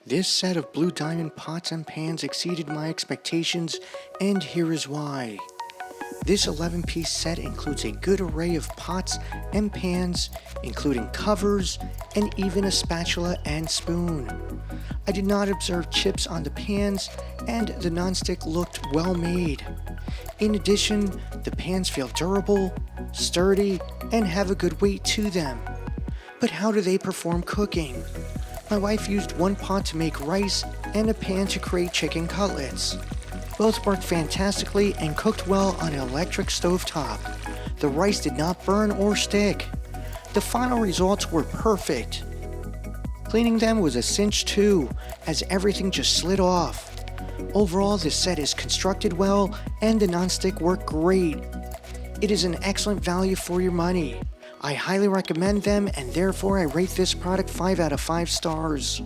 This set of Blue Diamond pots and pans exceeded my expectations, and here is why. This 11-piece set includes a good array of pots and pans, including covers and even a spatula and spoon. I did not observe chips on the pans, and the nonstick looked well made. In addition, the pans feel durable, sturdy, and have a good weight to them. But how do they perform cooking? My wife used one pot to make rice and a pan to create chicken cutlets. Both worked fantastically and cooked well on an electric stovetop. The rice did not burn or stick. The final results were perfect. Cleaning them was a cinch too, as everything just slid off. Overall, this set is constructed well and the nonstick worked great. It is an excellent value for your money. I highly recommend them, and therefore I rate this product 5 out of 5 stars.